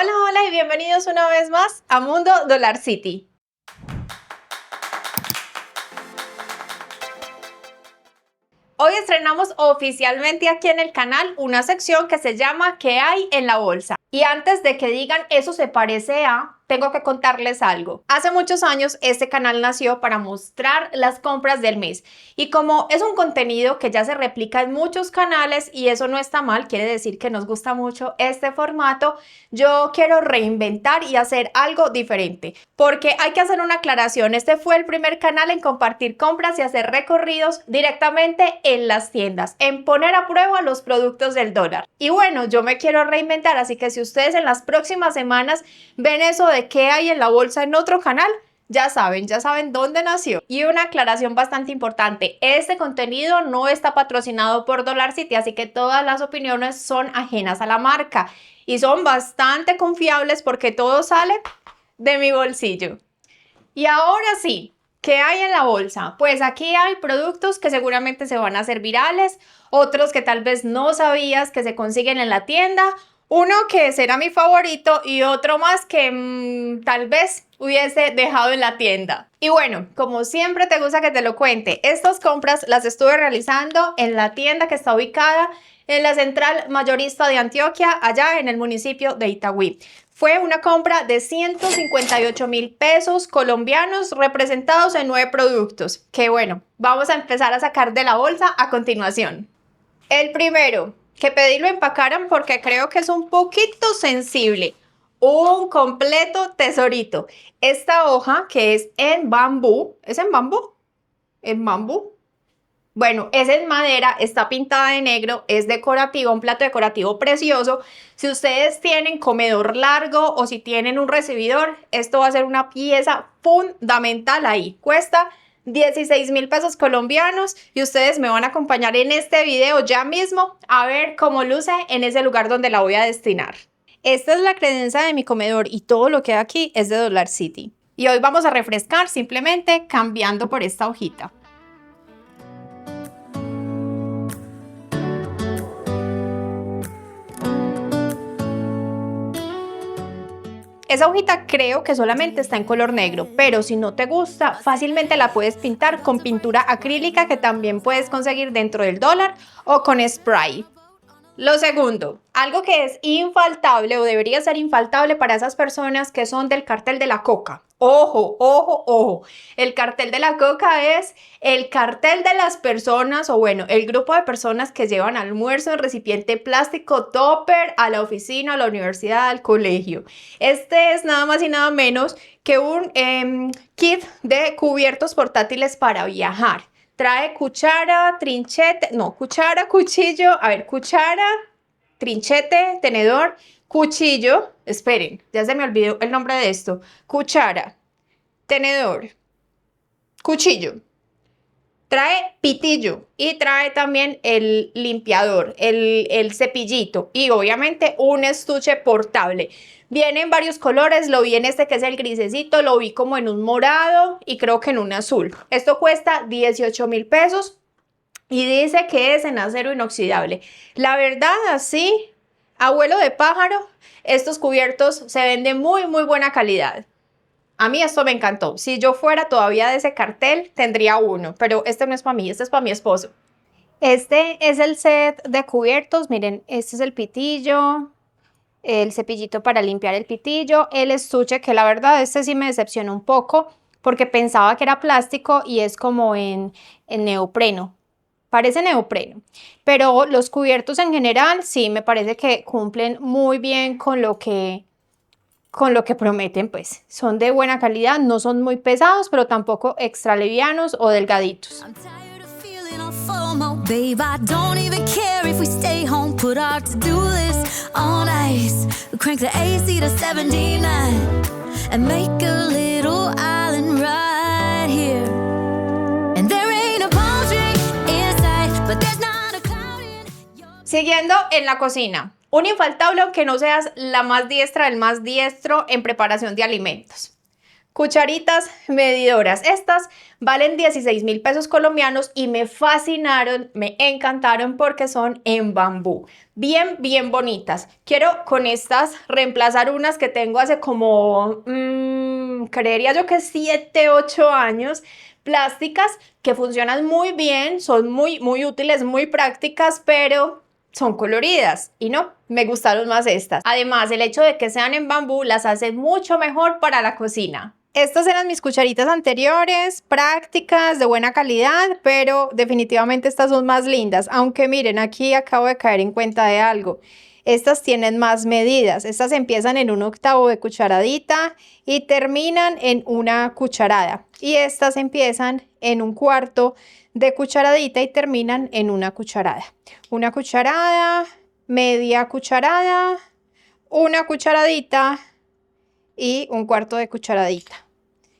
Hola, hola y bienvenidos una vez más a Mundo Dollar City. Hoy estrenamos oficialmente aquí en el canal una sección que se llama ¿Qué hay en la bolsa? Y antes de que digan eso se parece a, tengo que contarles algo. Hace muchos años este canal nació para mostrar las compras del mes y como es un contenido que ya se replica en muchos canales y eso no está mal, quiere decir que nos gusta mucho este formato, yo quiero reinventar y hacer algo diferente. Porque hay que hacer una aclaración, este fue el primer canal en compartir compras y hacer recorridos directamente en las tiendas, en poner a prueba los productos del dólar. Y bueno, yo me quiero reinventar, así que si ustedes en las próximas semanas ven eso de qué hay en la bolsa en otro canal, ya saben dónde nació. Y una aclaración bastante importante, este contenido no está patrocinado por Dollar City, así que todas las opiniones son ajenas a la marca y son bastante confiables porque todo sale de mi bolsillo. Y ahora sí, ¿qué hay en la bolsa? Pues aquí hay productos que seguramente se van a hacer virales, otros que tal vez no sabías que se consiguen en la tienda, uno que será mi favorito y otro más que tal vez hubiese dejado en la tienda. Y bueno, como siempre te gusta que te lo cuente, estas compras las estuve realizando en la tienda que está ubicada en la Central Mayorista de Antioquia, allá en el municipio de Itagüí. Fue una compra de 158.000 pesos colombianos representados en 9 productos, que bueno, vamos a empezar a sacar de la bolsa a continuación. El primero, que pedí lo empacaran porque creo que es un poquito sensible. Un completo tesorito. Esta hoja que es en bambú, ¿es en bambú? ¿En bambú? Bueno, es en madera, está pintada de negro, es decorativo, un plato decorativo precioso. Si ustedes tienen comedor largo o si tienen un recibidor, esto va a ser una pieza fundamental ahí. Cuesta 16.000 pesos colombianos y ustedes me van a acompañar en este video ya mismo a ver cómo luce en ese lugar donde la voy a destinar. Esta es la credencia de mi comedor y todo lo que hay aquí es de Dollar City. Y hoy vamos a refrescar simplemente cambiando por esta hojita. Esa hojita creo que solamente está en color negro, pero si no te gusta, fácilmente la puedes pintar con pintura acrílica que también puedes conseguir dentro del dólar o con spray. Lo segundo, algo que es infaltable o debería ser infaltable para esas personas que son del cartel de la coca. Ojo, ojo, ojo. El cartel de la coca es el cartel de las personas o bueno, el grupo de personas que llevan almuerzo en recipiente plástico tupper a la oficina, a la universidad, al colegio. Este es nada más y nada menos que un kit de cubiertos portátiles para viajar. Trae cuchara, trinchete, no, cuchara, cuchillo, cuchara, trinchete, tenedor, cuchillo, esperen, ya se me olvidó el nombre de esto, cuchara, tenedor, cuchillo, trae pitillo y trae también el limpiador, el cepillito y obviamente un estuche portable. Viene en varios colores, lo vi en este que es el grisecito, lo vi como en un morado y creo que en un azul. Esto cuesta 18.000 pesos y dice que es en acero inoxidable. La verdad, así, abuelo de pájaro, estos cubiertos se ven de muy buena calidad. A mí esto me encantó. Si yo fuera todavía de ese cartel, tendría uno, pero este no es para mí, este es para mi esposo. Este es el set de cubiertos, miren, este es el pitillo, el cepillito para limpiar el pitillo, el estuche, que la verdad este sí me decepcionó un poco porque pensaba que era plástico y es como en neopreno, parece neopreno, pero los cubiertos en general sí me parece que cumplen muy bien con lo que prometen, pues son de buena calidad, no son muy pesados, pero tampoco extra livianos o delgaditos. Babe, I don't even care if we stay home, put our to-do list on ice. We crank the AC to 79 and make a little island right here. And there ain't a palm tree in sight, but there's not a cloud in your... Siguiendo en la cocina, un infaltable aunque no seas la más diestra del más diestro en preparación de alimentos. Cucharitas medidoras. Estas valen 16.000 pesos colombianos y me fascinaron, me encantaron porque son en bambú. Bien, bien bonitas. Quiero con estas reemplazar unas que tengo hace como, creería yo que 7, 8 años. Plásticas que funcionan muy bien, son muy, muy útiles, muy prácticas, pero son coloridas y no, me gustaron más estas. Además, el hecho de que sean en bambú las hace mucho mejor para la cocina. Estas eran mis cucharitas anteriores, prácticas, de buena calidad, pero definitivamente estas son más lindas. Aunque miren, aquí acabo de caer en cuenta de algo. Estas tienen más medidas. Estas empiezan en 1/8 de cucharadita y terminan en 1 cucharada. Y estas empiezan en 1/4 de cucharadita y terminan en 1 cucharada. 1 cucharada, media cucharada, 1 cucharadita y 1/4 de cucharadita.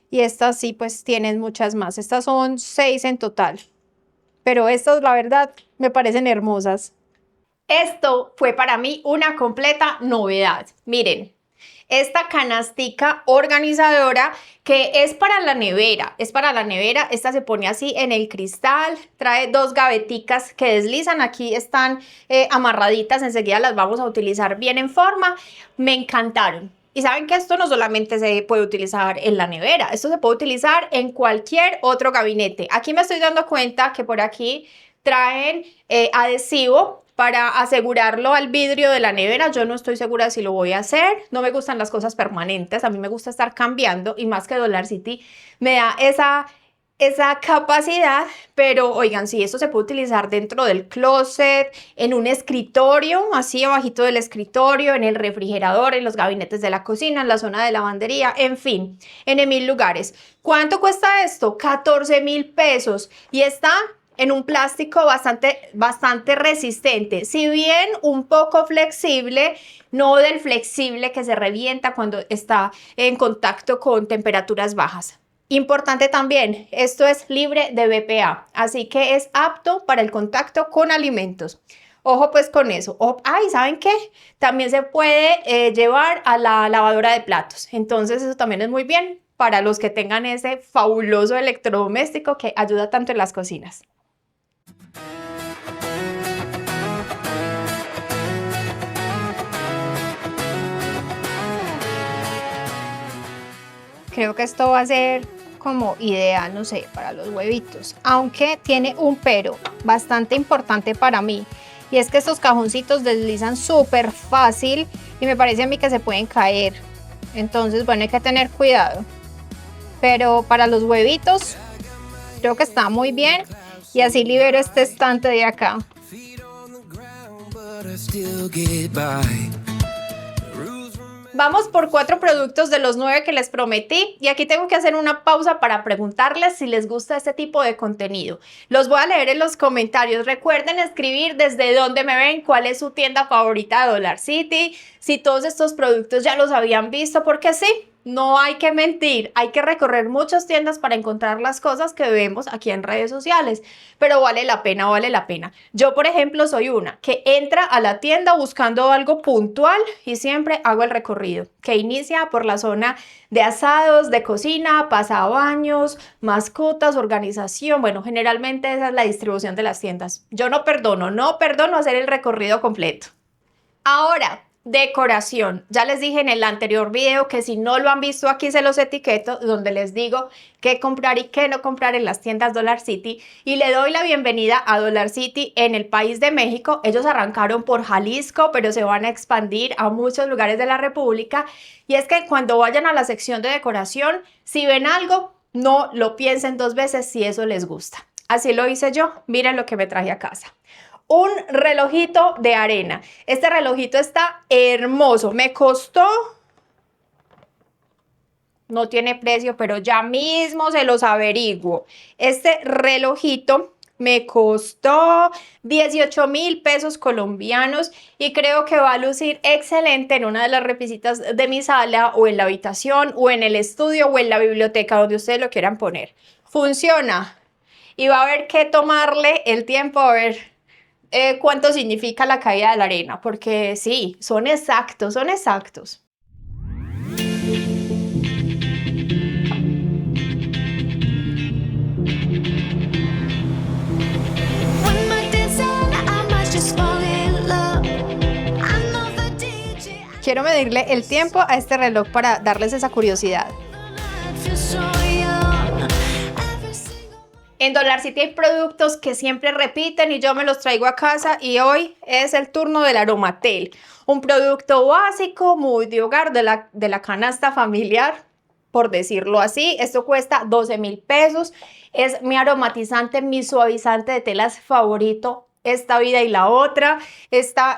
Y estas sí pues tienen muchas más. Estas son 6 en total. Pero estas la verdad me parecen hermosas. Esto fue para mí una completa novedad. Miren, esta canastica organizadora que es para la nevera, esta se pone así en el cristal, trae 2 gaveticas que deslizan, aquí están amarraditas, enseguida las vamos a utilizar bien en forma, me encantaron. Y saben que esto no solamente se puede utilizar en la nevera, esto se puede utilizar en cualquier otro gabinete. Aquí me estoy dando cuenta que por aquí traen adhesivo para asegurarlo al vidrio de la nevera. Yo no estoy segura si lo voy a hacer, no me gustan las cosas permanentes, a mí me gusta estar cambiando y más que Dollar City me da esa capacidad, pero oigan, sí, esto se puede utilizar dentro del closet, en un escritorio, así abajito del escritorio, en el refrigerador, en los gabinetes de la cocina, en la zona de lavandería, en fin, en 1000 lugares. ¿Cuánto cuesta esto? 14.000 pesos y está en un plástico bastante resistente, si bien un poco flexible, no del flexible que se revienta cuando está en contacto con temperaturas bajas. Importante también, esto es libre de BPA, así que es apto para el contacto con alimentos. Ojo pues con eso. Ay, ¿saben qué? También se puede llevar a la lavadora de platos, entonces eso también es muy bien para los que tengan ese fabuloso electrodoméstico que ayuda tanto en las cocinas. Creo que esto va a ser como ideal, no sé, para los huevitos, aunque tiene un pero bastante importante para mí, y es que estos cajoncitos deslizan súper fácil y me parece a mí que se pueden caer, entonces bueno, hay que tener cuidado, pero para los huevitos creo que está muy bien y así libero este estante de acá. Vamos por 4 productos de los 9 que les prometí y aquí tengo que hacer una pausa para preguntarles si les gusta este tipo de contenido. Los voy a leer en los comentarios. Recuerden escribir desde dónde me ven, cuál es su tienda favorita de Dollar City, si todos estos productos ya los habían visto, porque sí, no hay que mentir, hay que recorrer muchas tiendas para encontrar las cosas que vemos aquí en redes sociales, pero vale la pena, vale la pena. Yo, por ejemplo, soy una que entra a la tienda buscando algo puntual y siempre hago el recorrido, que inicia por la zona de asados, de cocina, pasabaños, mascotas, organización. Bueno, generalmente esa es la distribución de las tiendas. Yo no perdono hacer el recorrido completo. Ahora, decoración. Ya les dije en el anterior video que si no lo han visto aquí se los etiqueto, donde les digo qué comprar y qué no comprar en las tiendas Dollar City, y le doy la bienvenida a Dollar City en el país de México. Ellos arrancaron por Jalisco, pero se van a expandir a muchos lugares de la República, y es que cuando vayan a la sección de decoración, si ven algo, no lo piensen 2 veces si eso les gusta. Así lo hice yo, miren lo que me traje a casa. Un relojito de arena. Este relojito está hermoso. Me costó, no tiene precio, pero ya mismo se los averiguo. Este relojito me costó 18.000 pesos colombianos y creo que va a lucir excelente en una de las repisitas de mi sala o en la habitación o en el estudio o en la biblioteca, donde ustedes lo quieran poner. Funciona y va a haber que tomarle el tiempo a ver cuánto significa la caída de la arena, porque sí, son exactos, son exactos. Quiero medirle el tiempo a este reloj para darles esa curiosidad. En Dollar City hay productos que siempre repiten y yo me los traigo a casa, y hoy es el turno del Aromatel. Un producto básico, muy de hogar, de la canasta familiar, por decirlo así. Esto cuesta 12.000 pesos. Es mi aromatizante, mi suavizante de telas favorito, esta vida y la otra. Esta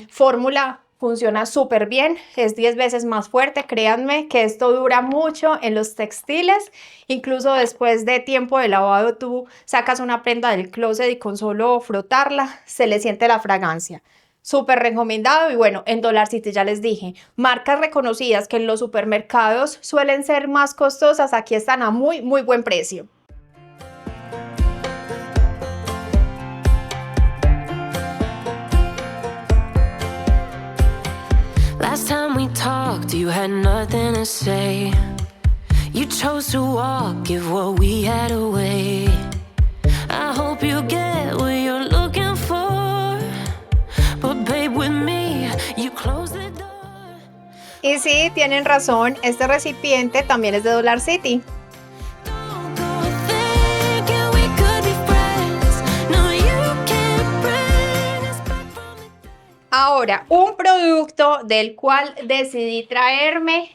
fórmula funciona súper bien, es 10 veces más fuerte. Créanme que esto dura mucho en los textiles. Incluso después de tiempo de lavado, tú sacas una prenda del closet y con solo frotarla se le siente la fragancia. Súper recomendado. Y bueno, en Dollar City ya les dije, marcas reconocidas que en los supermercados suelen ser más costosas, aquí están a muy buen precio. Last time we talked, you had nothing to say. You chose to walk, give what we had away. I hope you get what you're looking for, but babe, with me, you close the door. Y sí, tienen razón, este recipiente también es de Dollar City. Ahora, un producto del cual decidí traerme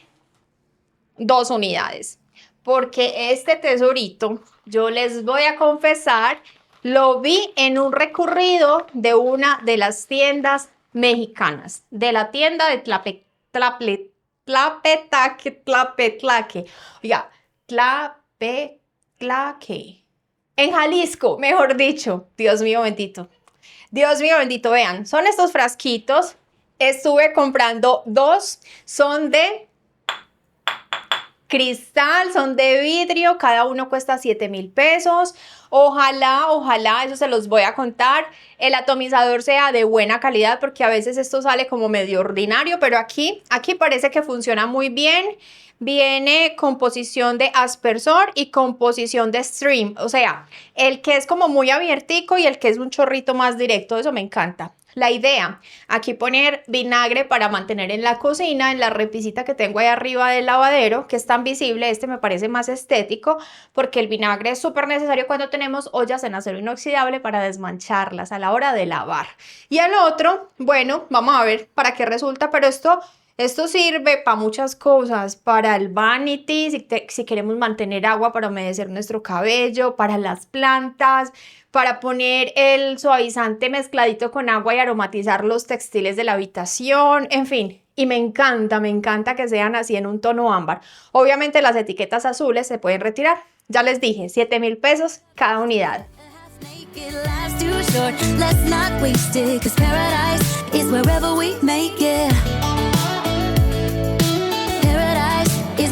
2 unidades, porque este tesorito, yo les voy a confesar, lo vi en un recorrido de una de las tiendas mexicanas, de la tienda de Tlaquepaque, en Jalisco, mejor dicho. Dios mío bendito. Dios mío bendito, vean, son estos frasquitos. Estuve comprando 2, son de cristal, son de vidrio, cada uno cuesta 7.000 pesos. Ojalá, eso se los voy a contar, el atomizador sea de buena calidad, porque a veces esto sale como medio ordinario, pero aquí parece que funciona muy bien. Viene composición de aspersor y composición de stream, o sea, el que es como muy abiertico y el que es un chorrito más directo. Eso me encanta. La idea, aquí poner vinagre para mantener en la cocina, en la repisita que tengo ahí arriba del lavadero, que es tan visible. Este me parece más estético porque el vinagre es súper necesario cuando tenemos ollas en acero inoxidable para desmancharlas a la hora de lavar. Y el otro, bueno, vamos a ver para qué resulta, pero esto sirve para muchas cosas, para el vanity, si queremos mantener agua para humedecer nuestro cabello, para las plantas, para poner el suavizante mezcladito con agua y aromatizar los textiles de la habitación, en fin. Y me encanta que sean así en un tono ámbar. Obviamente las etiquetas azules se pueden retirar. Ya les dije, 7.000 pesos cada unidad.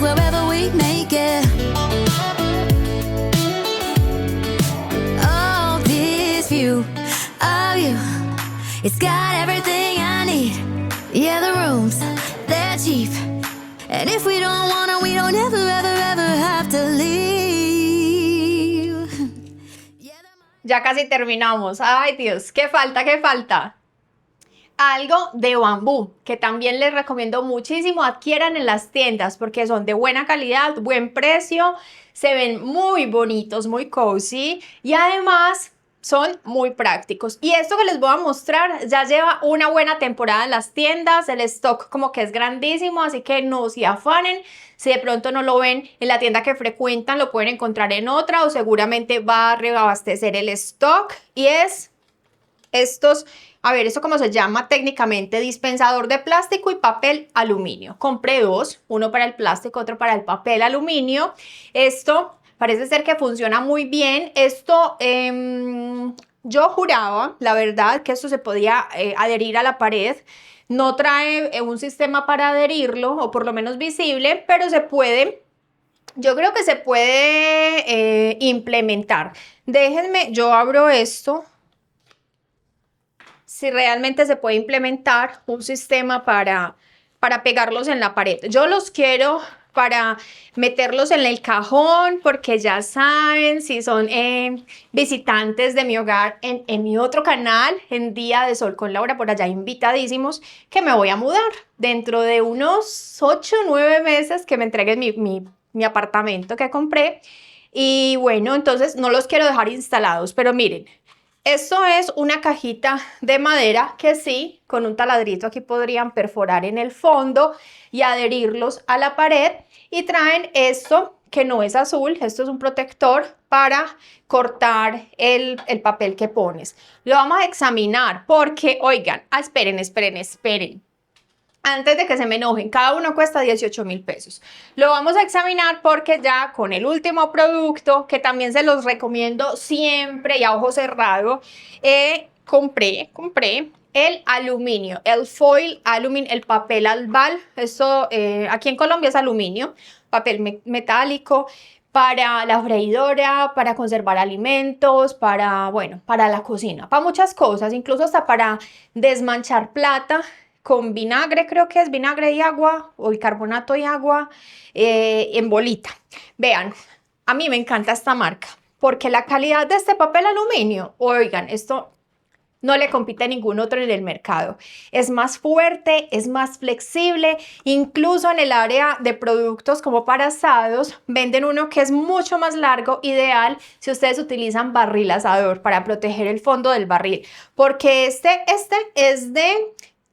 Wherever we make it. Oh, this view of you, it's got everything I need. Yeah, the rooms, they're cheap, and if we don't want them, we don't ever have to leave. Ya casi terminamos. Ay, Dios, ¿qué falta? Algo de bambú, que también les recomiendo muchísimo adquieran en las tiendas porque son de buena calidad, buen precio, se ven muy bonitos, muy cozy y además son muy prácticos. Y esto que les voy a mostrar ya lleva una buena temporada en las tiendas, el stock como que es grandísimo, así que no se afanen. Si de pronto no lo ven en la tienda que frecuentan, lo pueden encontrar en otra o seguramente va a reabastecer el stock. Y es estos, a ver, ¿esto cómo se llama técnicamente? Dispensador de plástico y papel aluminio. Compré 2, uno para el plástico, otro para el papel aluminio. Esto parece ser que funciona muy bien. Esto, yo juraba, la verdad, que esto se podía adherir a la pared. No trae un sistema para adherirlo, o por lo menos visible, pero se puede. Yo creo que se puede implementar. Déjenme, yo abro esto. Si realmente se puede implementar un sistema para pegarlos en la pared. Yo los quiero para meterlos en el cajón, porque ya saben, si son visitantes de mi hogar en mi otro canal, en Día de Sol con Laura, por allá invitadísimos, que me voy a mudar dentro de unos 8 o 9 meses que me entreguen mi apartamento que compré. Y bueno, entonces no los quiero dejar instalados, pero miren, esto es una cajita de madera que sí, con un taladrito aquí podrían perforar en el fondo y adherirlos a la pared, y traen esto que no es azul, esto es un protector para cortar el papel que pones. Lo vamos a examinar porque, oigan, esperen. Antes de que se me enojen, cada uno cuesta 18.000 pesos. Lo vamos a examinar porque ya con el último producto, que también se los recomiendo siempre y a ojo cerrado, compré el aluminio, el foil aluminio, el papel albal. Esto aquí en Colombia es aluminio, papel metálico, para la freidora, para conservar alimentos, para la cocina, para muchas cosas, incluso hasta para desmanchar plata con vinagre, creo que es vinagre y agua o bicarbonato y agua en bolita. Vean, a mí me encanta esta marca porque la calidad de este papel aluminio, oigan, esto no le compite a ningún otro en el mercado. Es más fuerte, es más flexible, incluso en el área de productos como para asados, venden uno que es mucho más largo, ideal si ustedes utilizan barril asador para proteger el fondo del barril, porque este es de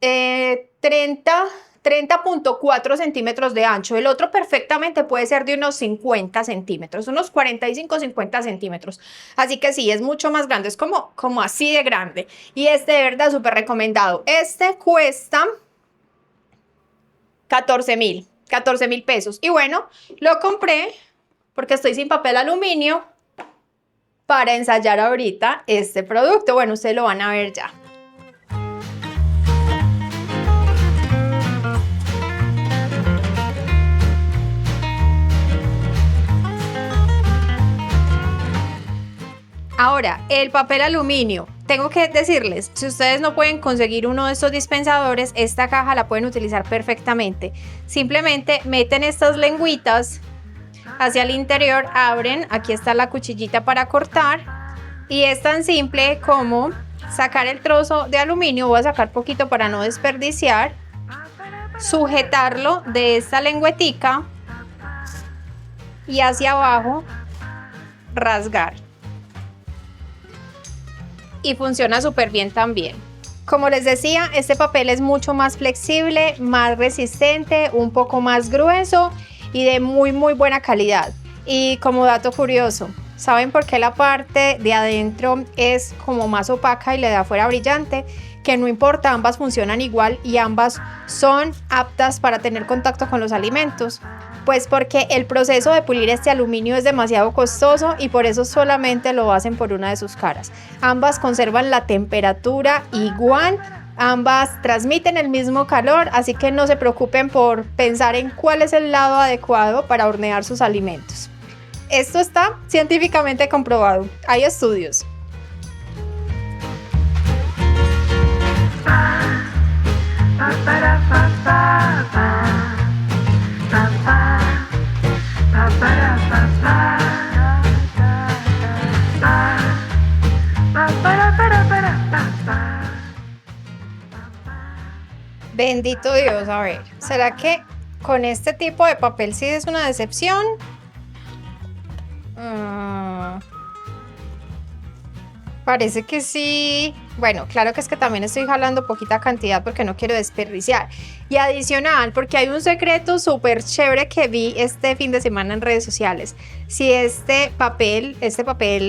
30.4 centímetros de ancho. El otro perfectamente puede ser de unos 50 centímetros, unos 45-50 centímetros. Así que sí, es mucho más grande, es como así de grande. Y este de verdad súper recomendado. Este cuesta 14.000 pesos. Y bueno, lo compré porque estoy sin papel aluminio para ensayar ahorita este producto. Bueno, ustedes lo van a ver ya. Ahora, el papel aluminio. Tengo que decirles, si ustedes no pueden conseguir uno de estos dispensadores, esta caja la pueden utilizar perfectamente. Simplemente meten estas lengüitas hacia el interior, abren, aquí está la cuchillita para cortar, y es tan simple como sacar el trozo de aluminio. Voy a sacar poquito para no desperdiciar, sujetarlo de esta lengüetica y hacia abajo rasgar. Y funciona súper bien también. Como les decía, este papel es mucho más flexible, más resistente, un poco más grueso y de muy buena calidad. Y como dato curioso, ¿saben por qué la parte de adentro es como más opaca y le da afuera brillante? Que no importa, ambas funcionan igual y ambas son aptas para tener contacto con los alimentos. Pues porque el proceso de pulir este aluminio es demasiado costoso y por eso solamente lo hacen por una de sus caras. Ambas conservan la temperatura igual, ambas transmiten el mismo calor, así que no se preocupen por pensar en cuál es el lado adecuado para hornear sus alimentos. Esto está científicamente comprobado, hay estudios. Bendito Dios, a ver, ¿será que con este tipo de papel sí es una decepción? Parece que sí. Bueno, claro que es que también estoy jalando poquita cantidad porque no quiero desperdiciar. Y adicional, porque hay un secreto súper chévere que vi este fin de semana en redes sociales. Si este papel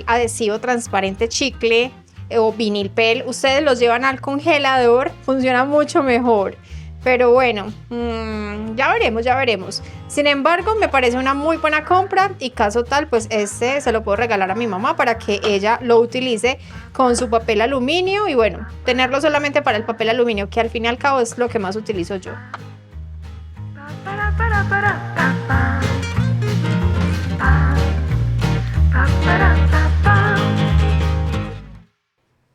adhesivo transparente chicle o vinilpel, ustedes los llevan al congelador, funciona mucho mejor. Pero bueno, ya veremos. Sin embargo, me parece una muy buena compra y caso tal, pues este se lo puedo regalar a mi mamá para que ella lo utilice con su papel aluminio y bueno, tenerlo solamente para el papel aluminio, que al fin y al cabo es lo que más utilizo yo.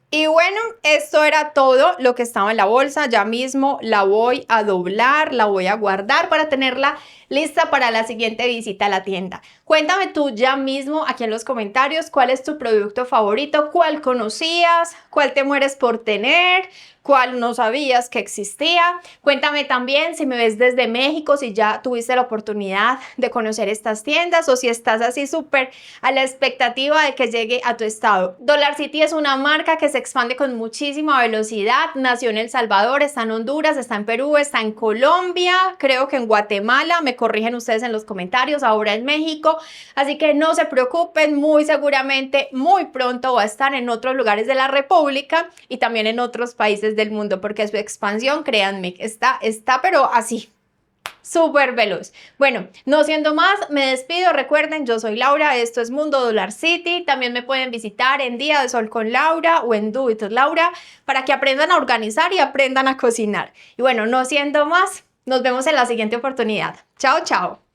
Y bueno, esto era todo lo que estaba en la bolsa. Ya mismo la voy a doblar, la voy a guardar para tenerla lista para la siguiente visita a la tienda. Cuéntame tú ya mismo aquí en los comentarios cuál es tu producto favorito, cuál conocías, cuál te mueres por tener, cuál no sabías que existía. Cuéntame también si me ves desde México, si ya tuviste la oportunidad de conocer estas tiendas o si estás así súper a la expectativa de que llegue a tu estado. Dollarcity es una marca que se expande con muchísima velocidad. Nació en El Salvador, está en Honduras, está en Perú, está en Colombia, creo que en Guatemala, me corrigen ustedes en los comentarios, ahora en México. Así que no se preocupen, muy seguramente muy pronto va a estar en otros lugares de la República y también en otros países del mundo, porque su expansión, créanme, está pero así, súper veloz. Bueno, no siendo más, me despido. Recuerden, yo soy Laura, esto es Mundo Dollarcity. También me pueden visitar en Día de Sol con Laura o en Do It with Laura para que aprendan a organizar y aprendan a cocinar. Y bueno, no siendo más, nos vemos en la siguiente oportunidad. Chao, chao.